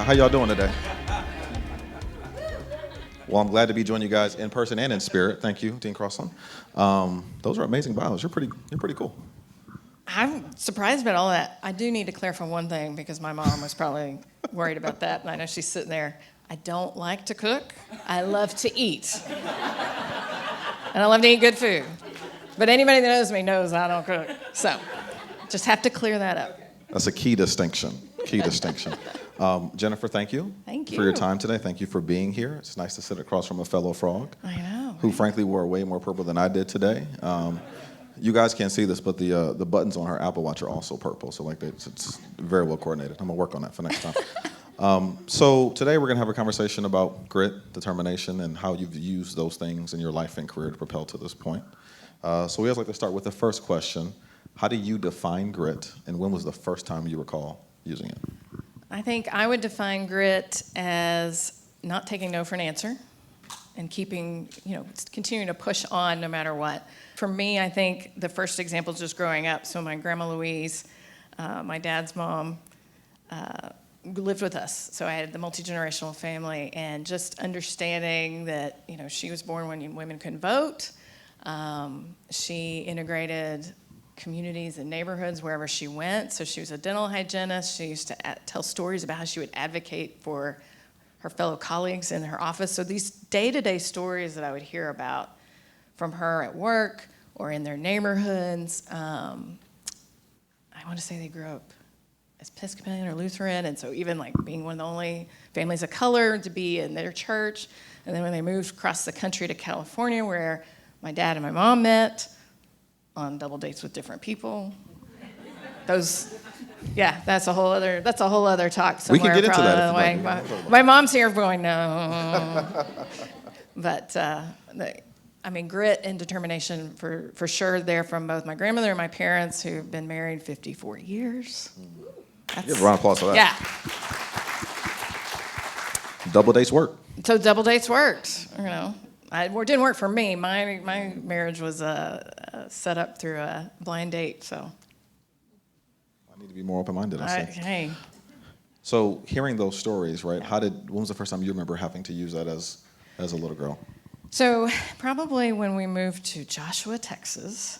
How y'all doing today? Well, I'm glad to be joining you guys in person and in spirit. Thank you, Dean Crossland. Those are amazing bios. You're pretty cool. I'm surprised about all that. I do need to clarify one thing because my mom was probably worried about that, and I know she's sitting there. I don't like to cook. I love to eat. And I love to eat good food. But anybody that knows me knows I don't cook. So just have to clear that up. That's a key distinction. Jennifer, thank you. Thank you. For your time today. Thank you for being here. It's nice to sit across from a fellow frog. I know. Who frankly wore way more purple than I did today. You guys can't see this, but the buttons on her Apple Watch are also purple. So it's very well coordinated. I'm gonna work on that for next time. So today we're gonna have a conversation about grit, determination, and how you've used those things in your life and career to propel to this point. So we always like to start with the first question. How do you define grit, and when was the first time you recall using it? I think I would define grit as not taking no for an answer and continuing to push on no matter what. For me, I think the first example is just growing up. So my grandma Louise, my dad's mom, lived with us. So I had the multi-generational family, and just understanding that, she was born when women couldn't vote. She integrated communities and neighborhoods wherever she went. So she was a dental hygienist. She used to tell stories about how she would advocate for her fellow colleagues in her office. So these day-to-day stories that I would hear about from her at work or in their neighborhoods, I want to say they grew up as Episcopalian or Lutheran, and so even being one of the only families of color to be in their church. And then when they moved across the country to California, where my dad and my mom met on double dates with different people. That's a whole other talk somewhere. We can get into that. My mom's here going, no. But grit and determination for sure there from both my grandmother and my parents, who've been married 54 years. Give a round of applause for that. Yeah. Double dates work. So double dates worked. It didn't work for me. My marriage was set up through a blind date. So I need to be more open-minded. Hey. So hearing those stories, right? When was the first time you remember having to use that as a little girl? So probably when we moved to Joshua, Texas,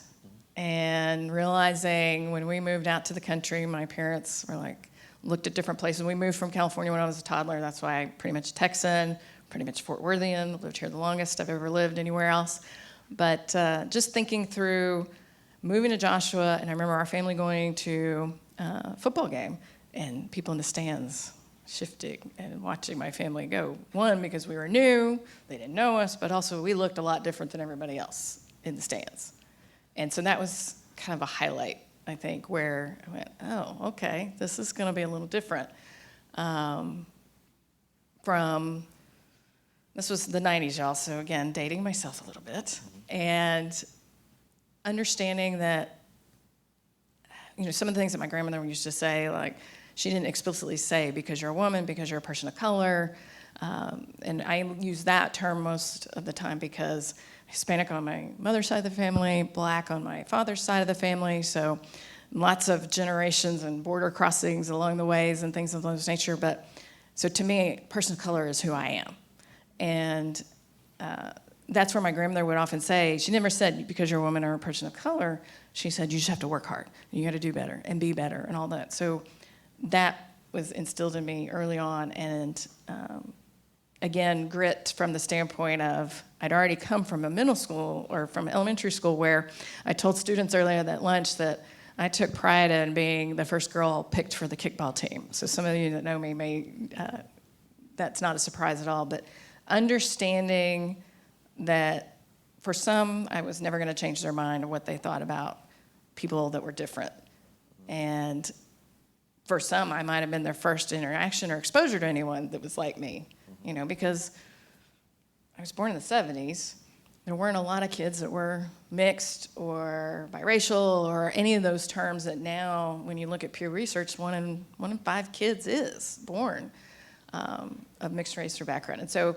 and realizing when we moved out to the country, my parents were looked at different places. We moved from California when I was a toddler. That's why I'm pretty much Texan, pretty much Fort Worthian, lived here the longest I've ever lived anywhere else. But just thinking through moving to Joshua, and I remember our family going to a football game and people in the stands shifting and watching my family go. One, because we were new, they didn't know us, but also we looked a lot different than everybody else in the stands. And so that was kind of a highlight, I think, where I went, oh, okay, this is going to be a little different. This was the 90s, y'all, so again, dating myself a little bit, and understanding that, some of the things that my grandmother used to say, she didn't explicitly say, because you're a woman, because you're a person of color, and I use that term most of the time because Hispanic on my mother's side of the family, Black on my father's side of the family, so lots of generations and border crossings along the ways and things of those nature, but so to me, person of color is who I am. And that's where my grandmother would often say, she never said, because you're a woman or a person of color, she said, you just have to work hard. You got to do better and be better and all that. So that was instilled in me early on. And again, grit from the standpoint of, I'd already come from a middle school or from elementary school where I told students earlier at lunch that I took pride in being the first girl picked for the kickball team. So some of you that know me that's not a surprise at all, but understanding that for some, I was never going to change their mind of what they thought about people that were different. And for some, I might have been their first interaction or exposure to anyone that was like me, because I was born in the 70s. There weren't a lot of kids that were mixed or biracial or any of those terms that now, when you look at Pew Research, one in 5 kids is born of mixed race or background. And so,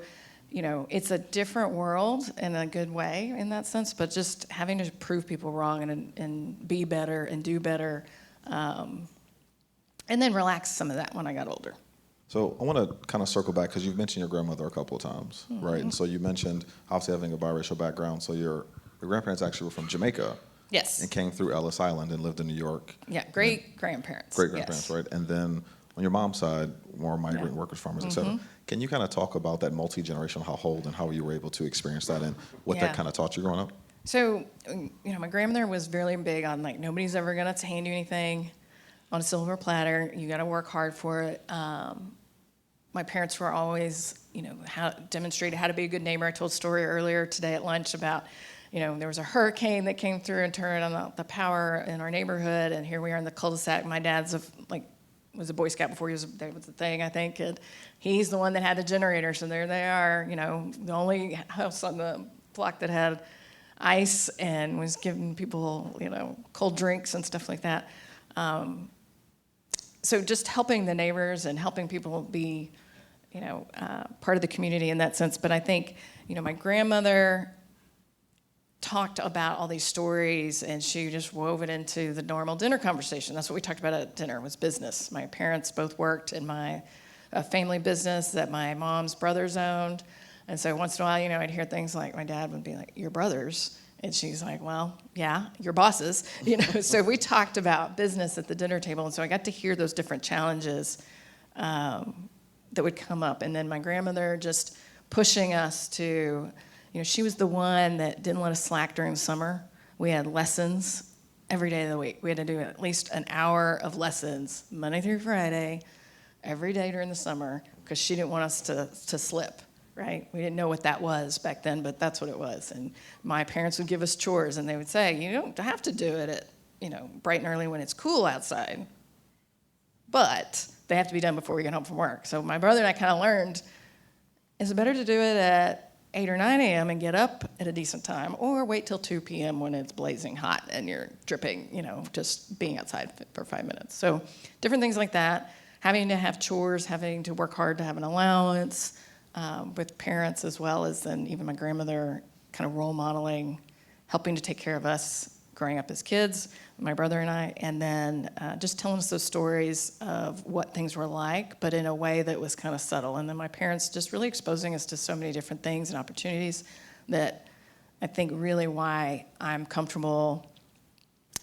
it's a different world in a good way in that sense, but just having to prove people wrong and be better and do better, and then relax some of that when I got older. So I want to kind of circle back because you've mentioned your grandmother a couple of times, right? And so you mentioned obviously having a biracial background. So your grandparents actually were from Jamaica Yes. and came through Ellis Island and lived in New York. Yeah, great-grandparents. Great-grandparents, Yes. right? And then on your mom's side, more migrant workers, farmers, et cetera. Can you kind of talk about that multi-generational household and how you were able to experience that and what that Yeah. kind of taught you growing up? So, my grandmother was really big on like, nobody's ever gonna hand you anything on a silver platter. You gotta work hard for it. My parents were always, demonstrated how to be a good neighbor. I told a story earlier today at lunch about, there was a hurricane that came through and turned on the power in our neighborhood, and here we are in the cul-de-sac. My dad's was a Boy Scout before that was a thing, I think, and he's the one that had the generator. So there they are, the only house on the block that had ice and was giving people, cold drinks and stuff like that. So just helping the neighbors and helping people be, part of the community in that sense. But I think, my grandmother talked about all these stories, and she just wove it into the normal dinner conversation. That's what we talked about at dinner, was business. My parents both worked in my family business that my mom's brothers owned. And so once in a while, I'd hear things like, my dad would be like, "Your brothers?" And she's like, "Well, yeah, your bosses." So we talked about business at the dinner table. And so I got to hear those different challenges that would come up. And then my grandmother just pushing us to, she was the one that didn't let us slack during the summer. We had lessons every day of the week. We had to do at least an hour of lessons, Monday through Friday, every day during the summer, because she didn't want us to slip, right? We didn't know what that was back then, but that's what it was. And my parents would give us chores, and they would say, "You don't have to do it at, bright and early when it's cool outside, but they have to be done before we get home from work." So my brother and I kind of learned, is it better to do it at 8 or 9 a.m. and get up at a decent time, or wait till 2 p.m. when it's blazing hot and you're dripping, just being outside for 5 minutes. So different things like that, having to have chores, having to work hard to have an allowance, with parents as well as then even my grandmother kind of role modeling, helping to take care of us growing up as kids, my brother and I, and then just telling us those stories of what things were like, but in a way that was kind of subtle. And then my parents just really exposing us to so many different things and opportunities that I think really why I'm comfortable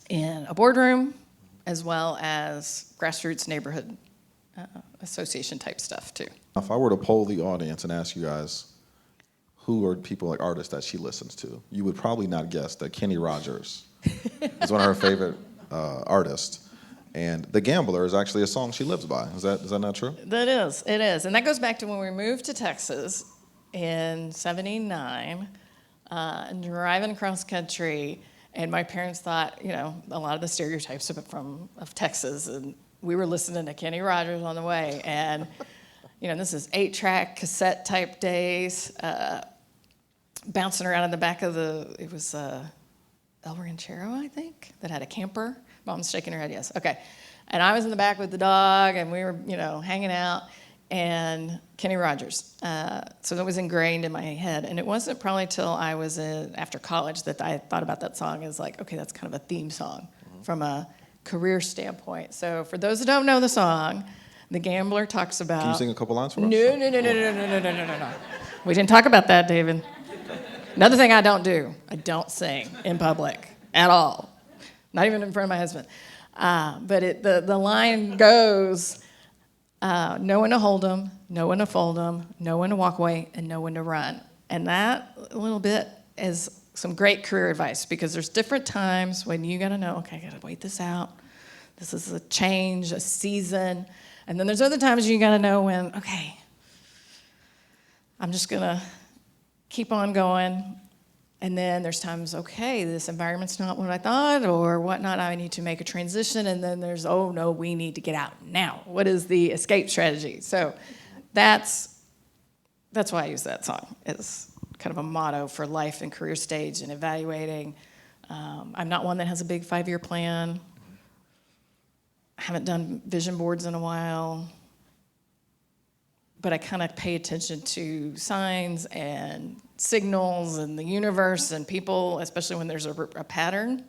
in a boardroom as well as grassroots neighborhood association type stuff too. If I were to poll the audience and ask you guys who are people like artists that she listens to, you would probably not guess that Kenny Rogers is one of her favorite artists. And The Gambler is actually a song she lives by. Is that not true? That is, it is. And that goes back to when we moved to Texas in '79, and driving across country, and my parents thought, a lot of the stereotypes of Texas, and we were listening to Kenny Rogers on the way, and this is 8-track cassette type days, bouncing around in the back of it was El Ranchero, I think, that had a camper. Mom's shaking her head, yes. Okay. And I was in the back with the dog, and we were, hanging out, and Kenny Rogers. So that was ingrained in my head. And it wasn't probably till I was after college that I thought about that song as like, okay, that's kind of a theme song from a career standpoint. So for those that don't know the song, The Gambler talks about... Can you sing a couple lines for us? No. We didn't talk about that, David. Another thing I don't do, I don't sing in public at all. Not even in front of my husband. But the line goes, know when to hold 'em, know when to fold 'em, know when to walk away, and know when to run. And that a little bit is some great career advice, because there's different times when you got to know, okay, I got to wait this out. This is a change, a season. And then there's other times you got to know when, okay, I'm just going to keep on going. And then there's times, okay, this environment's not what I thought or whatnot. I need to make a transition. And then there's, oh, no, we need to get out now. What is the escape strategy? So that's why I use that song. It's kind of a motto for life and career stage and evaluating. I'm not one that has a big 5-year plan. I haven't done vision boards in a while. But I kind of pay attention to signs and signals and the universe and people, especially when there's a pattern.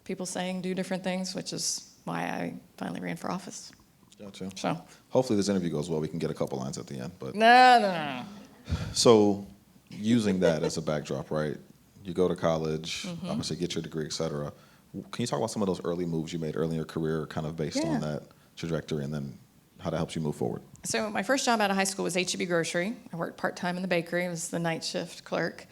People saying do different things, which is why I finally ran for office. Gotcha. So, Hopefully this interview goes well. We can get a couple lines at the end. But no. so using that as a backdrop, right? You go to college, Mm-hmm. obviously get your degree, et cetera. Can you talk about some of those early moves you made early in your career, kind of based Yeah. on that trajectory, and then how that helps you move forward? So my first job out of high school was H-E-B Grocery. I worked part-time in the bakery. I was the night shift clerk.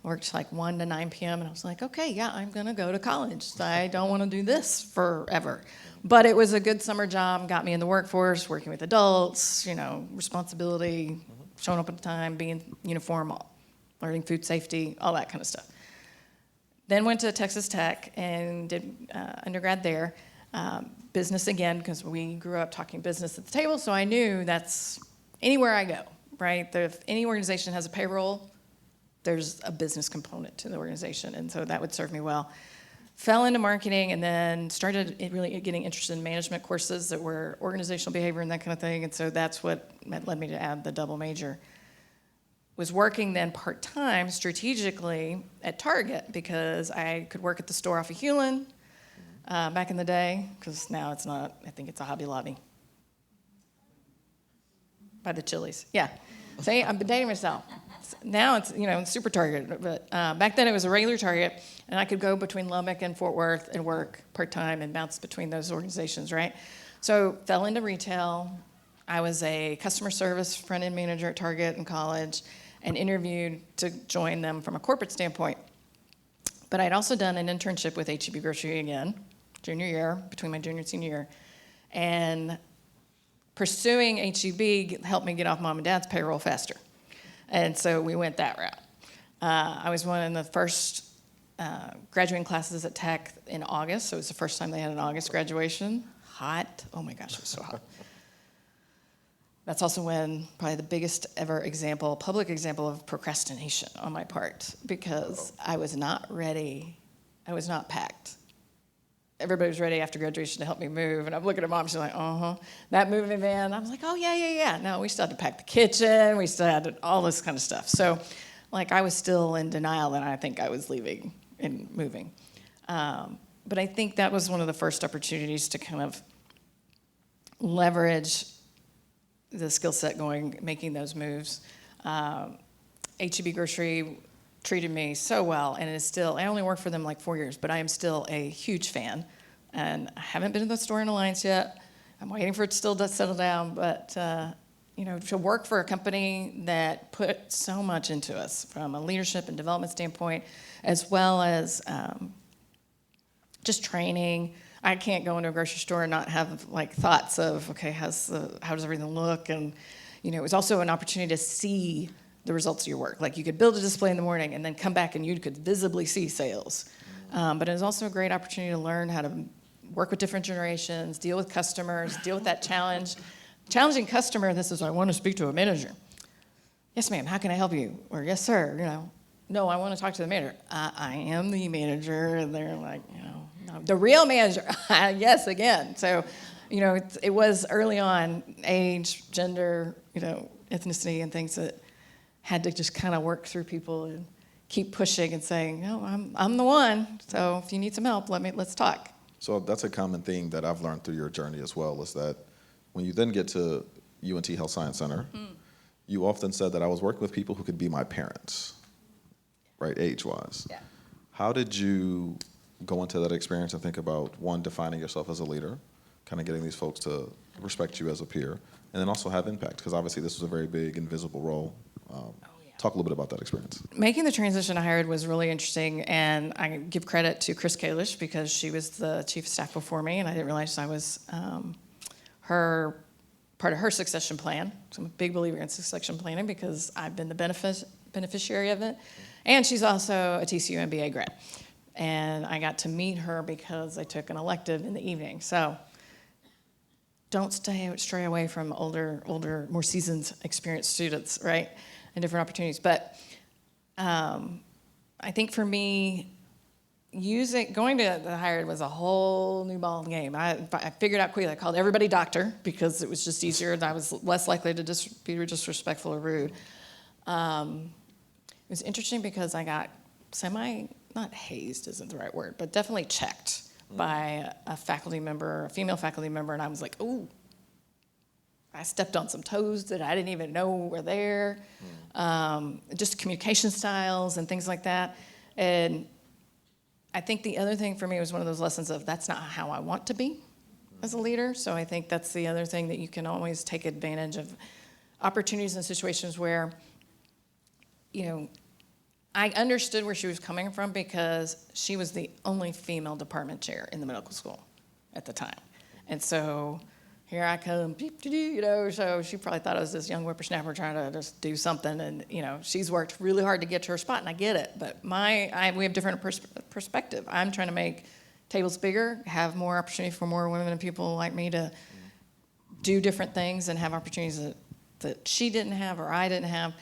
I worked like 1 to 9 p.m. And I was like, okay, yeah, I'm going to go to college. I don't want to do this forever. But it was a good summer job, got me in the workforce, working with adults, responsibility, showing up at time, being uniform, learning food safety, all that kind of stuff. Then went to Texas Tech and did undergrad there. Business again, because we grew up talking business at the table, so I knew that's anywhere I go, right? If any organization has a payroll, there's a business component to the organization, and so that would serve me well. Fell into marketing and then started really getting interested in management courses that were organizational behavior and that kind of thing, and so that's what led me to add the double major. Was working then part-time strategically at Target because I could work at the store off of Hewlin back in the day, because now it's not, I think it's a Hobby Lobby. By the Chili's, yeah. See, I'm dating myself. Now it's Super Target, but back then it was a regular Target, and I could go between Lubbock and Fort Worth and work part-time and bounce between those organizations, right? So fell into retail. I was a customer service front-end manager at Target in college and interviewed to join them from a corporate standpoint. But I'd also done an internship with H-E-B Grocery again, junior year, between my junior and senior year. And pursuing H-E-B helped me get off mom and dad's payroll faster. And so we went that route. I was one of the first graduating classes at Tech in August, so it was the first time they had an August graduation. Hot. Oh my gosh, it was so hot. That's also when probably the biggest ever public example of procrastination on my part, because I was not ready. I was not packed. Everybody was ready after graduation to help me move, and I'm looking at mom, she's like, that moving van. I was like, oh, yeah. No, we still had to pack the kitchen. We still had all this kind of stuff. So, I was still in denial that I think I was leaving and moving. But I think that was one of the first opportunities to kind of leverage the skill set making those moves. H-E-B Grocery treated me so well, and it is still, I only worked for them like 4 years, but I am still a huge fan. And I haven't been to the store in Alliance yet. I'm waiting for it still to settle down, but to work for a company that put so much into us from a leadership and development standpoint, as well as just training. I can't go into a grocery store and not have thoughts of, okay, how does everything look? And it was also an opportunity to see the results of your work. You could build a display in the morning and then come back and you could visibly see sales. But it was also a great opportunity to learn how to work with different generations, deal with customers, deal with that challenging customer. This is, I want to speak to a manager. Yes, ma'am, how can I help you? Or yes, sir, no, I want to talk to the manager. I am the manager. And they're like, no, the real manager. Yes, again. So, it was early on, age, gender, ethnicity and things that had to just kind of work through people and keep pushing and saying, no, I'm the one. So if you need some help, let's talk. So that's a common thing that I've learned through your journey as well, is that when you then get to UNT Health Science Center, you often said that I was working with people who could be my parents, right, age-wise. Yeah. How did you go into that experience and think about, one, defining yourself as a leader, kind of getting these folks to respect you as a peer, and then also have impact? Because obviously this was a very big, invisible role. Talk a little bit about that experience. Making the transition I hired was really interesting, and I give credit to Chris Kalish because she was the chief of staff before me, and I didn't realize I was part of her succession plan. So I'm a big believer in succession planning because I've been the beneficiary of it. And she's also a TCU MBA grad. And I got to meet her because I took an elective in the evening. So don't stray away from older, more seasoned, experienced students, right? And different opportunities. But I think for me, going to the hired was a whole new ball game. I figured out quickly. I called everybody doctor because it was just easier, and I was less likely to be disrespectful or rude. It was interesting because I got not hazed isn't the right word, but definitely checked by a faculty member, a female faculty member, and I was like, ooh, I stepped on some toes that I didn't even know were there. Just communication styles and things like that. And I think the other thing for me was one of those lessons of that's not how I want to be as a leader. So I think that's the other thing that you can always take advantage of opportunities and situations where, I understood where she was coming from because she was the only female department chair in the medical school at the time. And so here I come, so she probably thought I was this young whippersnapper trying to just do something. And, she's worked really hard to get to her spot, and I get it. But we have different perspective. I'm trying to make tables bigger, have more opportunity for more women and people like me to do different things and have opportunities that she didn't have or I didn't have.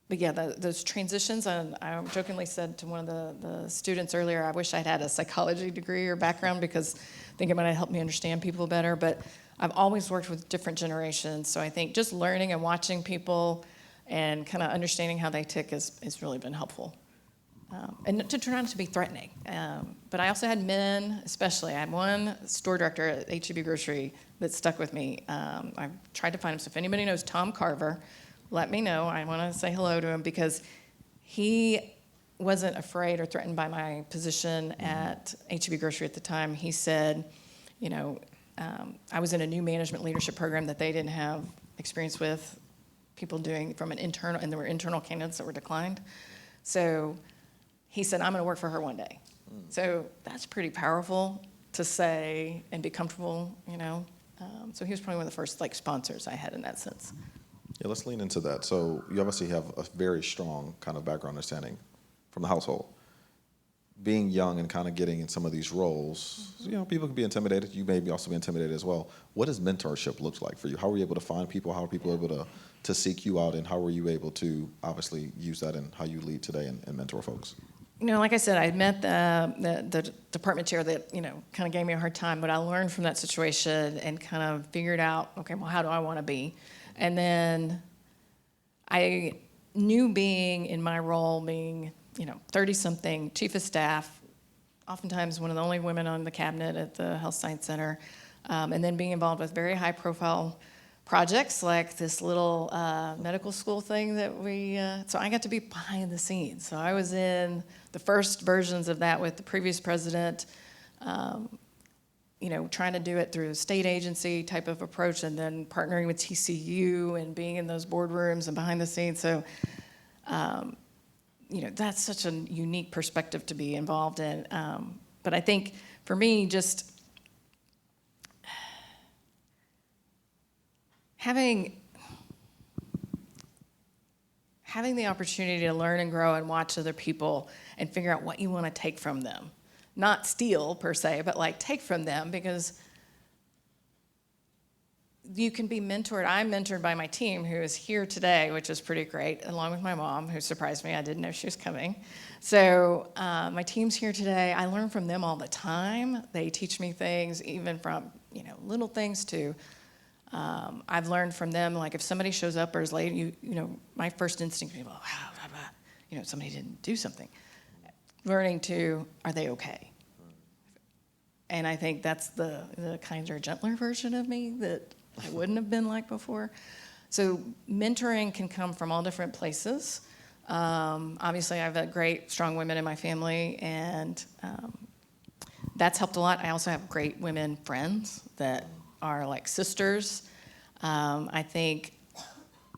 But yeah, those transitions, and I jokingly said to one of the students earlier, I wish I'd had a psychology degree or background because I think it might have helped me understand people better. But I've always worked with different generations, so I think just learning and watching people and kind of understanding how they tick has really been helpful. And to try not to be threatening. But I also had men, especially. I had one store director at H-E-B Grocery that stuck with me. I've tried to find him, so if anybody knows Tom Carver, let me know. I want to say hello to him because he wasn't afraid or threatened by my position at H-E-B Grocery at the time. He said, I was in a new management leadership program that they didn't have experience with, people doing from an internal, and there were internal candidates that were declined. So he said, I'm going to work for her one day. So that's pretty powerful to say and be comfortable, So he was probably one of the first sponsors I had in that sense. Yeah, let's lean into that. So you obviously have a very strong kind of background understanding from the household. Being young and kind of getting in some of these roles, people can be intimidated. You may also be intimidated as well. What does mentorship look like for you? How were you able to find people? How are people able to seek you out? And how were you able to obviously use that in how you lead today and mentor folks? Like I said, I met the department chair that, kind of gave me a hard time, but I learned from that situation and kind of figured out, okay, well, how do I want to be? And then I knew being in my role, being, 30-something, chief of staff, oftentimes one of the only women on the cabinet at the Health Science Center, and then being involved with very high-profile projects like this little medical school thing that so I got to be behind the scenes. So I was in the first versions of that with the previous president, trying to do it through a state agency type of approach and then partnering with TCU and being in those boardrooms and behind the scenes. So, that's such a unique perspective to be involved in. But I think for me, just having the opportunity to learn and grow and watch other people and figure out what you want to take from them. Not steal per se, but take from them, because you can be mentored. I'm mentored by my team who is here today, which is pretty great, along with my mom, who surprised me. I didn't know she was coming. So my team's here today. I learn from them all the time. They teach me things, even from little things to I've learned from them. Like if somebody shows up or is late, my first instinct is, well, somebody didn't do something. Learning to, are they okay? And I think that's the kinder, gentler version of me that I wouldn't have been like before. So mentoring can come from all different places. Obviously, I have great, strong women in my family, and that's helped a lot. I also have great women friends that are like sisters. I think,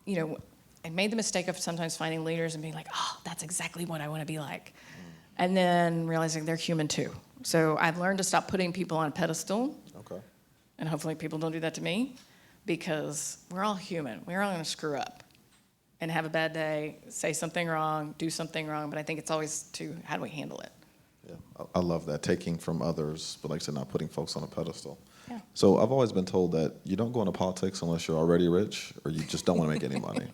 I made the mistake of sometimes finding leaders and being like, oh, that's exactly what I want to be like. And then realizing they're human too. So I've learned to stop putting people on a pedestal. Okay. And hopefully people don't do that to me, because we're all human. We're all going to screw up and have a bad day, say something wrong, do something wrong. But I think it's always how do we handle it? Yeah, I love that, taking from others, but like I said, not putting folks on a pedestal. Yeah. So I've always been told that you don't go into politics unless you're already rich or you just don't want to make any money.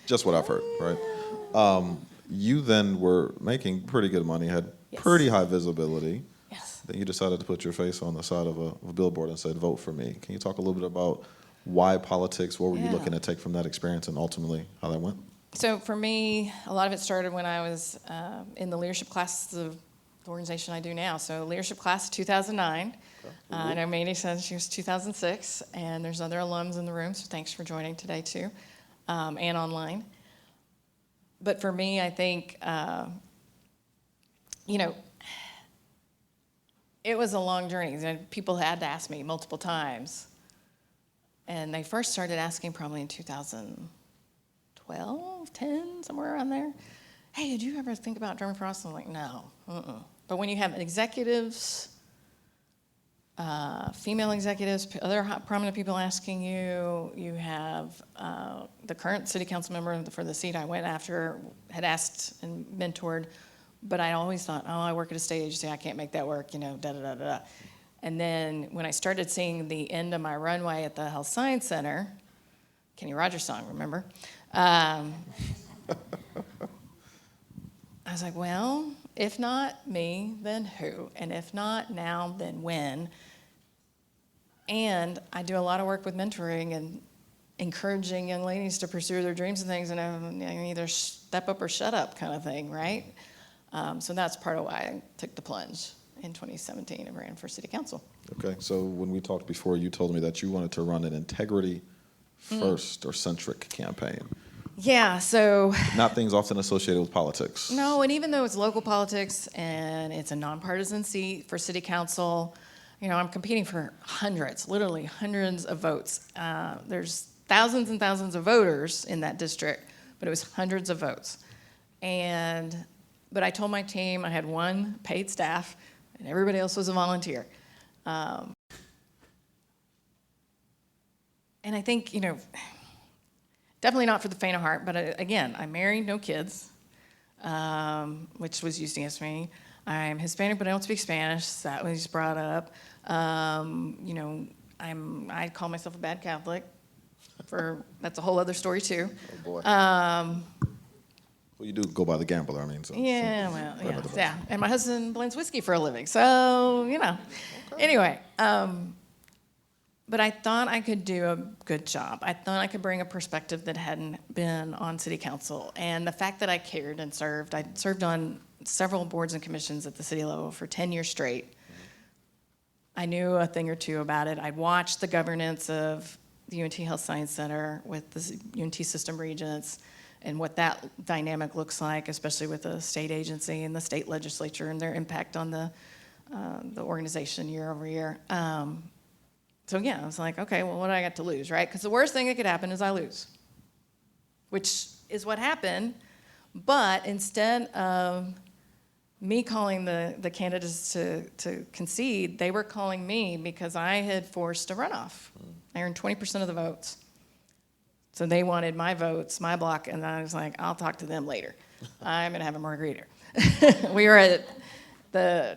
Just what I've heard, right? You then were making pretty good money, had pretty high visibility. Yes. Then you decided to put your face on the side of a billboard and said, vote for me. Can you talk a little bit about why politics? What were you looking to take from that experience and ultimately how that went? So for me, a lot of it started when I was in the leadership classes of the organization I do now. So leadership class 2009. I know Mandy said she was 2006, and there's other alums in the room, so thanks for joining today too, and online. But for me, I think, it was a long journey. People had to ask me multiple times. And they first started asking probably in 2012, 10, somewhere around there. Hey, did you ever think about Drumming for Austin? I'm like, no. But when you have executives, female executives, other prominent people asking you, you have the current city council member for the seat I went after had asked and mentored, but I always thought, I work at a state agency, I can't make that work, da-da-da-da-da. And then when I started seeing the end of my runway at the Health Science Center, Kenny Rogers song, remember? I was like, well, if not me, then who? And if not now, then when? And I do a lot of work with mentoring and encouraging young ladies to pursue their dreams and things, and either step up or shut up kind of thing, right? So that's part of why I took the plunge in 2017 and ran for city council. Okay, so when we talked before, you told me that you wanted to run an integrity first or centric campaign. Yeah, so. Not things often associated with politics. No, and even though it's local politics and it's a nonpartisan seat for city council, I'm competing for literally hundreds of votes. There's thousands and thousands of voters in that district, but it was hundreds of votes. But I told my team I had one paid staff, and everybody else was a volunteer. And I think, definitely not for the faint of heart, but again, I'm married, no kids, which was used against me. I'm Hispanic, but I don't speak Spanish. That was brought up. I call myself a bad Catholic. That's a whole other story too. Oh boy. Well, you do go by the gambler, I mean. So, yeah, well, yeah. And my husband blends whiskey for a living, so, Okay. Anyway, but I thought I could do a good job. I thought I could bring a perspective that hadn't been on city council. And the fact that I cared and served, I served on several boards and commissions at the city level for 10 years straight. I knew a thing or two about it. I'd watched the governance of the UNT Health Science Center with the UNT system regents, and what that dynamic looks like, especially with the state agency and the state legislature and their impact on the organization year over year. So yeah, I was like, okay, well, what do I got to lose, right? Because the worst thing that could happen is I lose, which is what happened. But instead of me calling the candidates to concede, they were calling me because I had forced a runoff. I earned 20% of the votes. So they wanted my votes, my block, and I was like, I'll talk to them later. I'm going to have a margarita. We were at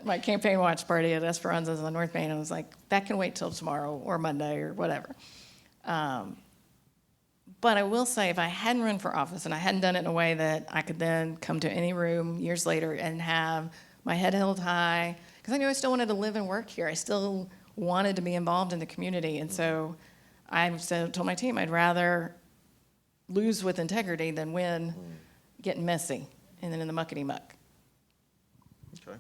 my campaign watch party at Esperanza's on North Main, and I was like, that can wait till tomorrow or Monday or whatever. But I will say, if I hadn't run for office and I hadn't done it in a way that I could then come to any room years later and have my head held high, because I knew I still wanted to live and work here. I still wanted to be involved in the community. And so I told my team I'd rather lose with integrity than win getting messy and then in the muckety muck. Okay.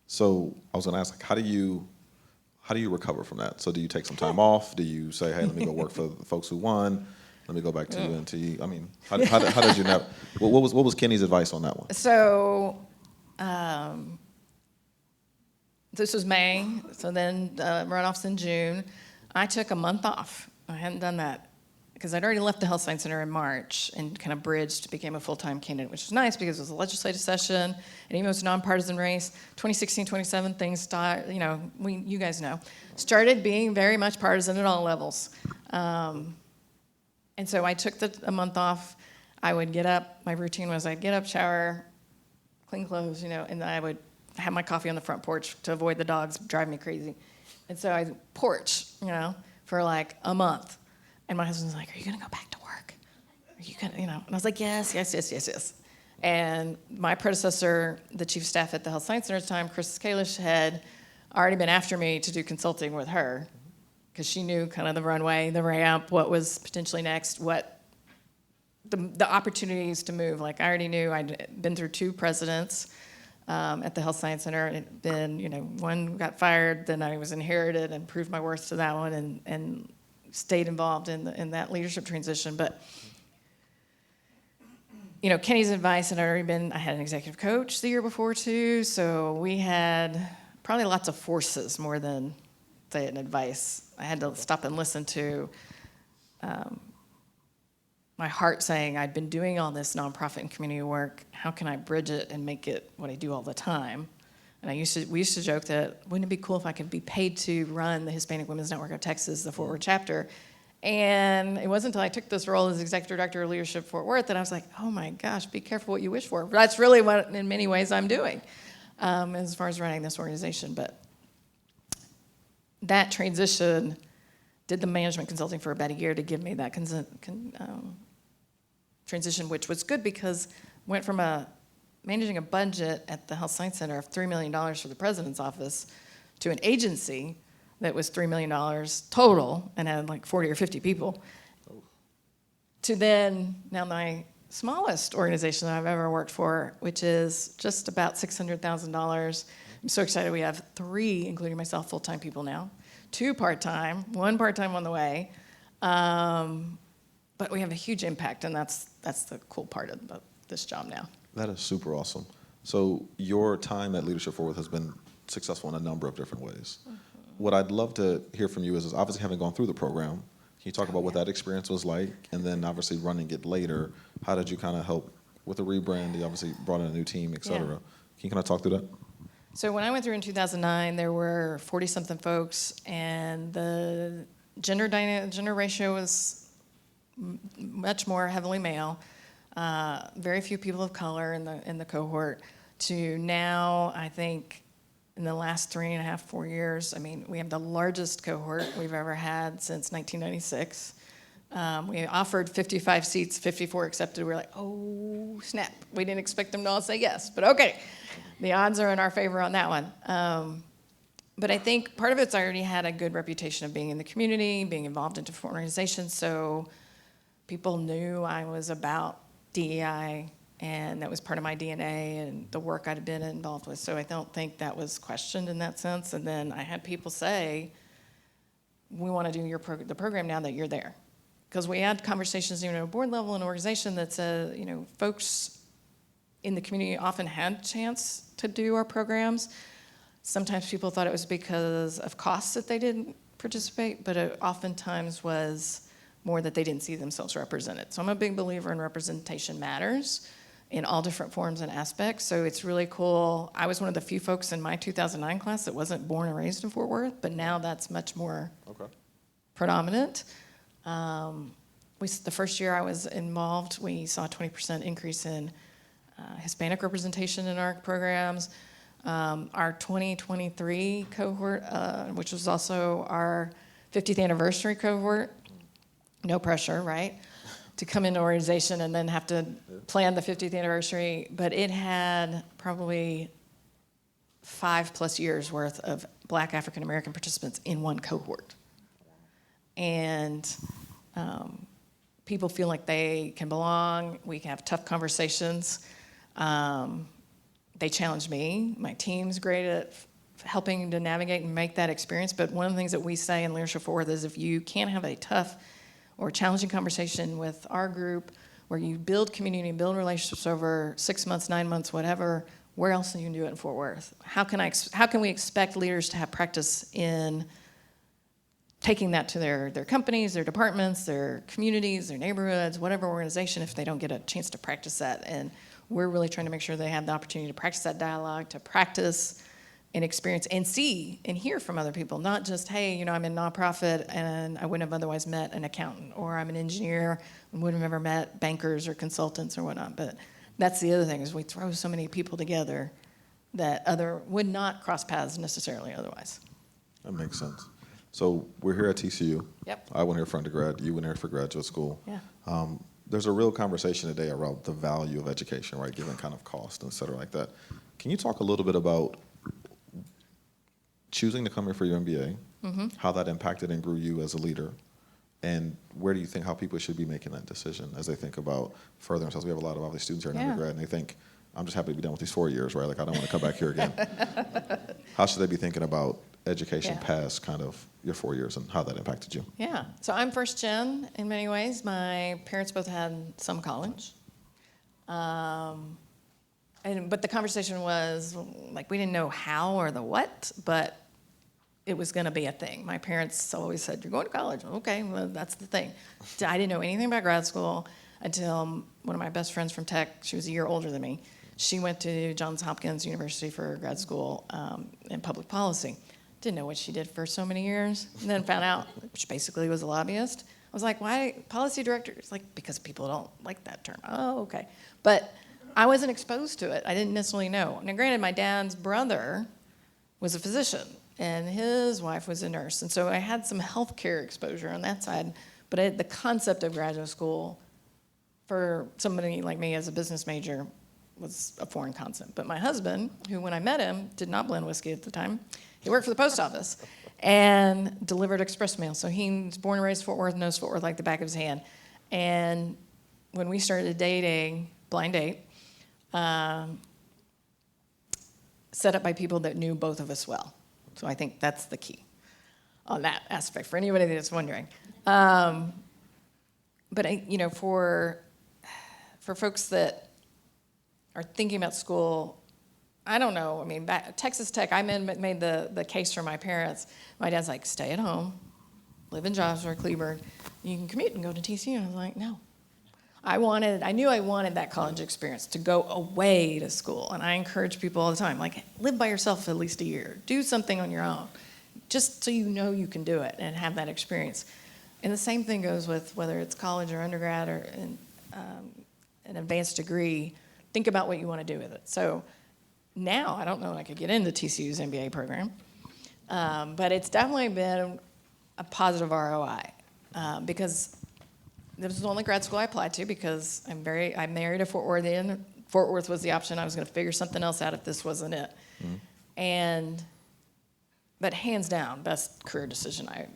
So I was going to ask, how do you recover from that? So do you take some time off? Do you say, hey, let me go work for the folks who won? Let me go back to UNT. I mean, how did you know? What was Kenny's advice on that one? So this was May. So then runoffs in June. I took a month off. I hadn't done that because I'd already left the Health Science Center in March and kind of bridged, became a full-time candidate, which was nice because it was a legislative session, and even though it was a nonpartisan race, 2016, 2017, things started, you guys know, started being very much partisan at all levels. And so I took a month off. I would get up, my routine was I'd get up, shower, clean clothes, and then I would have my coffee on the front porch to avoid the dogs driving me crazy. And so I porch, for like a month. And my husband's like, are you going to go back to work? Are you going to, And I was like, yes. And my predecessor, the chief of staff at the Health Science Center at the time, Chris Kalish, had already been after me to do consulting with her because she knew kind of the runway, the ramp, what was potentially next, what the opportunities to move. Like I already knew I'd been through 2 presidents. at the Health Science Center. And it had been, one got fired, then I was inherited and proved my worth to that one and stayed involved in that leadership transition. But, Kenny's advice, and I had an executive coach the year before too, so we had probably lots of forces more than, say, an advice. I had to stop and listen to my heart saying, I'd been doing all this nonprofit and community work. How can I bridge it and make it what I do all the time? And we used to joke that, wouldn't it be cool if I could be paid to run the Hispanic Women's Network of Texas, the Fort Worth chapter? And it wasn't until I took this role as executive director of leadership Fort Worth that I was like, oh my gosh, be careful what you wish for. That's really what, in many ways, I'm doing as far as running this organization. But that transition, did the management consulting for about a year to give me that transition, which was good because went from managing a budget at the Health Science Center of $3 million for the president's office to an agency that was $3 million total and had like 40 or 50 people, to then now my smallest organization that I've ever worked for, which is just about $600,000. I'm so excited. We have 3, including myself, full-time people now, 2 part-time, 1 part-time on the way. But we have a huge impact, and that's the cool part of this job now. That is super awesome. So your time at Leadership Fort Worth has been successful in a number of different ways. Mm-hmm. What I'd love to hear from you is obviously having gone through the program, can you talk about what that experience was like? And then obviously running it later, how did you kind of help with the rebrand? You obviously brought in a new team, et cetera. Yeah. Can you kind of talk through that? So when I went through in 2009, there were 40-something folks, and the gender ratio was much more heavily male, very few people of color in the cohort, to now, I think, in the last 3.5, 4 years, we have the largest cohort we've ever had since 1996. We offered 55 seats, 54 accepted. We were like, oh, snap. We didn't expect them to all say yes, but okay. The odds are in our favor on that one. But I think part of it's I already had a good reputation of being in the community, being involved in different organizations, so people knew I was about DEI, and that was part of my DNA and the work I'd been involved with. So I don't think that was questioned in that sense. And then I had people say, we want to do the program now that you're there. Because we had conversations even at a board level in an organization that said, folks in the community often had a chance to do our programs. Sometimes people thought it was because of costs that they didn't participate, but it oftentimes was more that they didn't see themselves represented. So I'm a big believer in representation matters in all different forms and aspects. So it's really cool. I was one of the few folks in my 2009 class that wasn't born and raised in Fort Worth, but now that's much more predominant. The first year I was involved, we saw a 20% increase in Hispanic representation in our programs. Our 2023 cohort, which was also our 50th anniversary cohort, no pressure, right, to come into organization and then have to plan the 50th anniversary, but it had probably 5+ years worth of Black African American participants in one cohort. And people feel like they can belong. We have tough conversations. They challenge me. My team's great at helping to navigate and make that experience. But one of the things that we say in Leadership Fort Worth is if you can't have a tough or challenging conversation with our group where you build community, build relationships over 6 months, 9 months, whatever, where else can you do it in Fort Worth? How can we expect leaders to have practice in taking that to their companies, their departments, their communities, their neighborhoods, whatever organization, if they don't get a chance to practice that? And we're really trying to make sure they have the opportunity to practice that dialogue, to practice and experience and see and hear from other people, not just, hey, I'm in nonprofit and I wouldn't have otherwise met an accountant, or I'm an engineer and wouldn't have ever met bankers or consultants or whatnot. But that's the other thing, is we throw so many people together that would not cross paths necessarily otherwise. That makes sense. So we're here at TCU. Yep. I went here for undergrad. You went here for graduate school. Yeah. There's a real conversation today around the value of education, right, given kind of cost and et cetera like that. Can you talk a little bit about choosing to come here for your MBA, how that impacted and grew you as a leader, and where do you think how people should be making that decision as they think about furthering themselves? We have a lot of obviously students here in undergrad, and they think, I'm just happy to be done with these 4 years, right? Like, I don't want to come back here again. How should they be thinking about education past kind of your 4 years and how that impacted you? Yeah. So I'm first gen in many ways. My parents both had some college. But the conversation was, like, we didn't know how or the what, but it was going to be a thing. My parents always said, you're going to college. Okay, well, that's the thing. I didn't know anything about grad school until one of my best friends from Tech, she was a year older than me. She went to Johns Hopkins University for grad school in public policy. Didn't know what she did for so many years, and then found out she basically was a lobbyist. I was like, why policy director? It's like, because people don't like that term. Oh, okay. But I wasn't exposed to it. I didn't necessarily know. Now, granted, my dad's brother was a physician, and his wife was a nurse. And so I had some healthcare exposure on that side. But the concept of graduate school for somebody like me as a business major was a foreign concept. But my husband, who when I met him, did not blend whiskey at the time, he worked for the post office and delivered express mail. So he's born and raised Fort Worth, knows Fort Worth like the back of his hand. And when we started dating, blind date, set up by people that knew both of us well. So I think that's the key on that aspect for anybody that's wondering. But for folks that are thinking about school, I don't know. I mean, Texas Tech, I made the case for my parents. My dad's like, stay at home, live in Joshua, Cleburne. You can commute and go to TCU. And I was like, no. I knew I wanted that college experience, to go away to school. And I encourage people all the time, like, live by yourself for at least a year. Do something on your own, just so you know you can do it and have that experience. And the same thing goes with whether it's college or undergrad or an advanced degree. Think about what you want to do with it. So now I don't know if I could get into TCU's MBA program, but it's definitely been a positive ROI because this was the only grad school I applied to because I'm married a Fort Worthian. Fort Worth was the option. I was going to figure something else out if this wasn't it. Mm-hmm. But hands down, best career decision I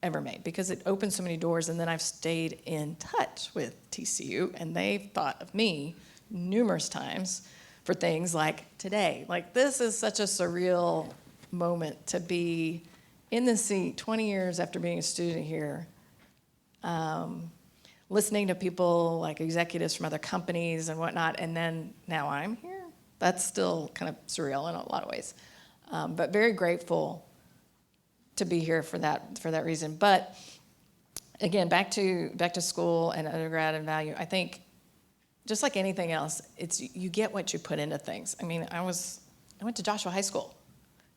ever made because it opened so many doors, and then I've stayed in touch with TCU, and they've thought of me numerous times for things like today. Like, this is such a surreal moment to be in the seat 20 years after being a student here, listening to people like executives from other companies and whatnot, and then now I'm here. That's still kind of surreal in a lot of ways, but very grateful to be here for that reason. But again, back to school and undergrad and value. I think just like anything else, it's you get what you put into things. I mean, I went to Joshua High School.